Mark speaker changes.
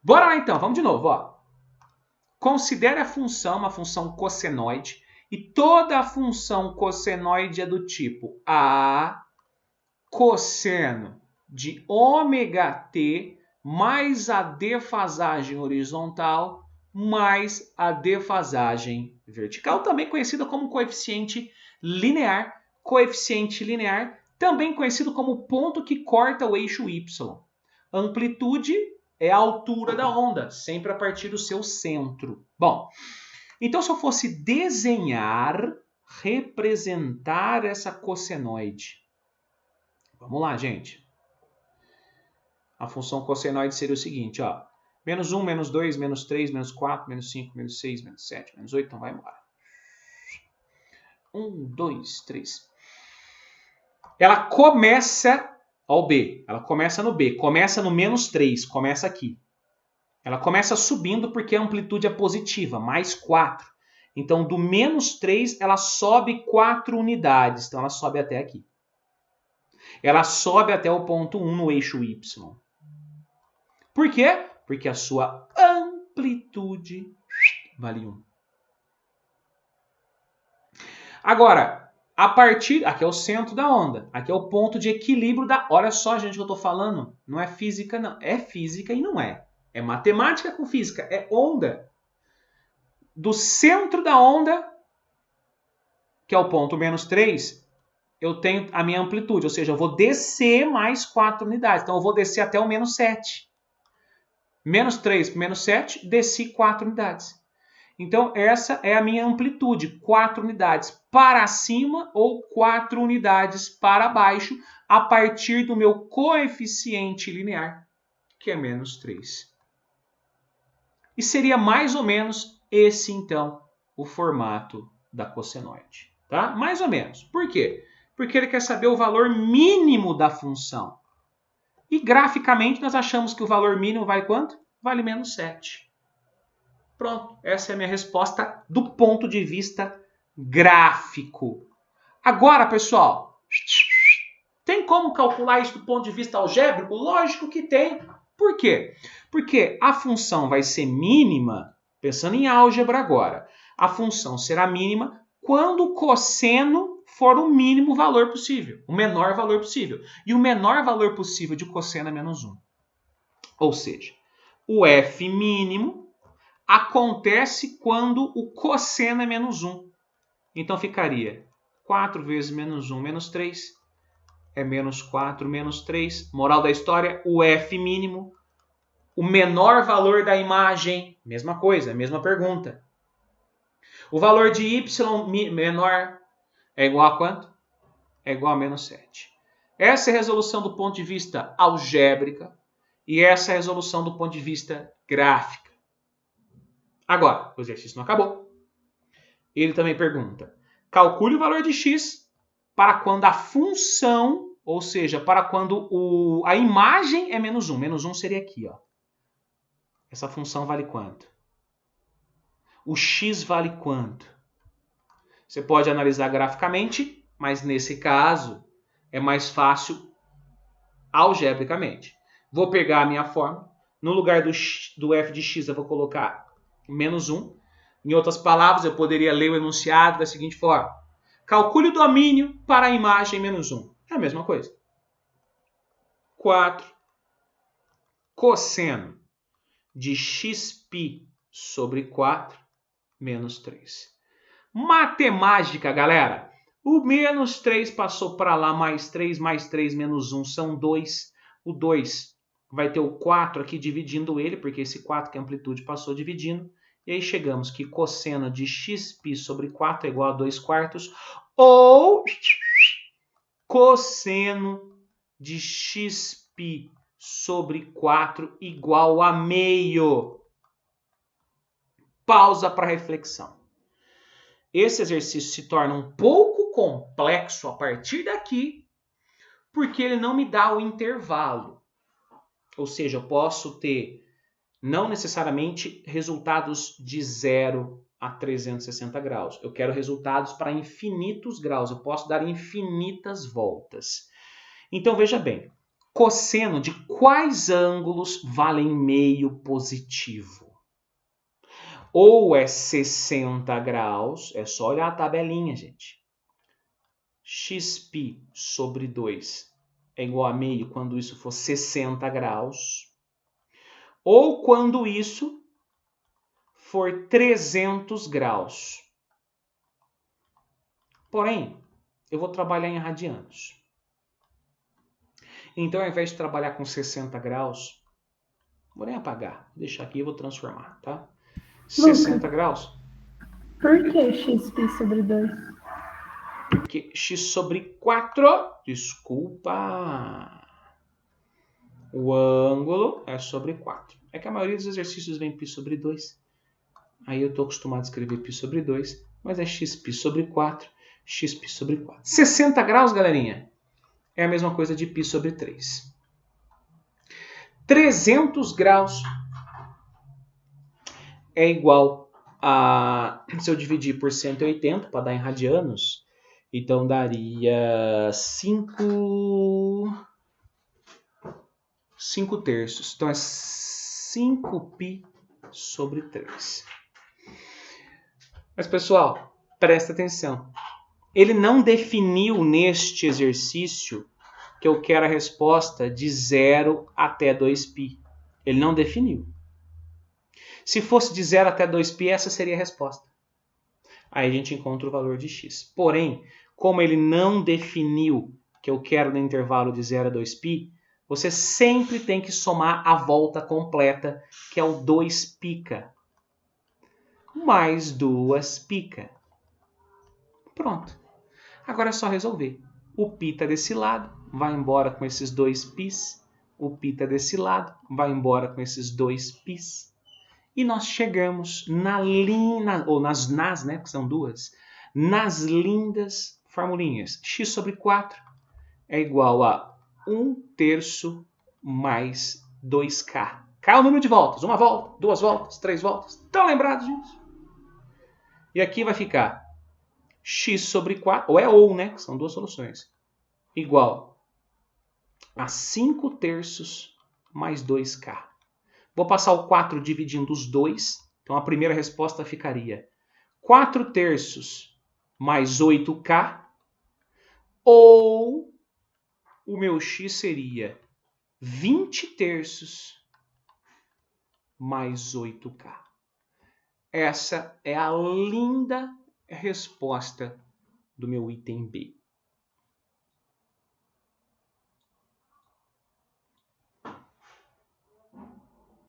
Speaker 1: Bora lá então, vamos de novo. Ó. Considere a função uma função cossenoide e toda a função cossenoide é do tipo A cosseno de ômega t mais a defasagem horizontal mais a defasagem vertical, também conhecida como coeficiente linear, também conhecido como ponto que corta o eixo y. Amplitude é a altura da onda, sempre a partir do seu centro. Bom, então se eu fosse desenhar, representar essa cossenoide, vamos lá, gente. A função cossenoide seria o seguinte, ó. Menos 1, menos 2, menos 3, menos 4, menos 5, menos 6, menos 7, menos 8, então vai embora. 1, 2, 3. Ela começa ao B, ela começa no B, começa no menos 3, começa aqui. Ela começa subindo porque a amplitude é positiva, mais 4. Então, do menos 3, ela sobe 4 unidades, então ela sobe até aqui. Ela sobe até o ponto 1 no eixo Y. Por quê? Porque a sua amplitude vale 1. Agora, a partir... Aqui é o centro da onda. Aqui é o ponto de equilíbrio da... Olha só, gente, o que eu estou falando. Não é física, não. É física e não é. É matemática com física. É onda. Do centro da onda, que é o ponto menos 3, eu tenho a minha amplitude. Ou seja, eu vou descer mais 4 unidades. Então, eu vou descer até o menos 7. Menos 3 para menos 7, desci 4 unidades. Então, essa é a minha amplitude, 4 unidades para cima ou 4 unidades para baixo, a partir do meu coeficiente linear, que é menos 3. E seria mais ou menos esse, então, o formato da cossenoide. Tá? Mais ou menos. Por quê? Porque ele quer saber o valor mínimo da função. E, graficamente, nós achamos que o valor mínimo vale quanto? Vale menos 7. Pronto, essa é a minha resposta do ponto de vista gráfico. Agora, pessoal, tem como calcular isso do ponto de vista algébrico? Lógico que tem. Por quê? Porque a função vai ser mínima, pensando em álgebra agora, a função será mínima quando o cosseno for o mínimo valor possível, o menor valor possível. E o menor valor possível de cosseno é menos 1. Ou seja, o f mínimo acontece quando o cosseno é menos 1. Então ficaria 4 vezes menos 1 menos 3 é menos 4 menos 3. Moral da história, o f mínimo, o menor valor da imagem, mesma coisa, mesma pergunta. O valor de y menor é igual a quanto? É igual a menos 7. Essa é a resolução do ponto de vista algébrica e essa é a resolução do ponto de vista gráfica. Agora, o exercício não acabou. Ele também pergunta, calcule o valor de x para quando a função, ou seja, para quando a imagem é menos 1. Menos 1 seria aqui, ó. Essa função vale quanto? O x vale quanto? Você pode analisar graficamente, mas nesse caso é mais fácil algebricamente. Vou pegar a minha fórmula. No lugar do f de x eu vou colocar menos 1. Em outras palavras, eu poderia ler o enunciado da seguinte forma. Calcule o domínio para a imagem menos 1. É a mesma coisa. 4 cosseno de xπ sobre 4 menos 3. Matemática, galera. O menos 3 passou para lá, mais 3 menos 1 são 2. O 2 vai ter o 4 aqui dividindo ele, porque esse 4 que a amplitude passou dividindo. E aí chegamos que cosseno de xπ sobre 4 é igual a 2 quartos. Ou cosseno de xπ sobre 4 igual a meio. Pausa para reflexão. Esse exercício se torna um pouco complexo a partir daqui, porque ele não me dá o intervalo. Ou seja, eu posso ter, não necessariamente, resultados de 0 a 360 graus. Eu quero resultados para infinitos graus. Eu posso dar infinitas voltas. Então, veja bem. Cosseno de quais ângulos valem meio positivo? Ou é 60 graus, é só olhar a tabelinha, gente. Xπ sobre 2 é igual a meio quando isso for 60 graus. Ou quando isso for 300 graus. Porém, eu vou trabalhar em radianos. Então, ao invés de trabalhar com 60 graus, vou nem apagar, vou deixar aqui e vou transformar, tá? 60 graus.
Speaker 2: Por que xp sobre 2?
Speaker 1: Porque x sobre 4, desculpa, o ângulo é sobre 4. É que a maioria dos exercícios vem π sobre 2. Aí eu estou acostumado a escrever π sobre 2, mas é xπ sobre 4, xπ sobre 4. 60 graus, galerinha, é a mesma coisa de π sobre 3. 300 graus é igual a... Se eu dividir por 180 para dar em radianos, então daria 5 terços. Então é 5π sobre 3. Mas, pessoal, presta atenção. Ele não definiu neste exercício que eu quero a resposta de 0 até 2π. Ele não definiu. Se fosse de 0 até 2π, essa seria a resposta. Aí a gente encontra o valor de x. Porém, como ele não definiu que eu quero no intervalo de 0 a 2π, você sempre tem que somar a volta completa, que é o 2π, mais 2π. Pronto. Agora é só resolver. O π está desse lado, vai embora com esses 2πs. O π está desse lado, vai embora com esses 2πs. E nós chegamos na linha, ou nas, né, que são duas, nas lindas formulinhas. X sobre 4 é igual a 1 terço mais 2k. K é o número de voltas. Uma volta, 2 voltas, 3 voltas. Estão lembrados disso? E aqui vai ficar x sobre 4, ou, né, que são duas soluções, igual a 5 terços mais 2k. Vou passar o 4 dividindo os 2. Então, a primeira resposta ficaria 4 terços mais 8k. Ou o meu x seria 20 terços mais 8k. Essa é a linda resposta do meu item B.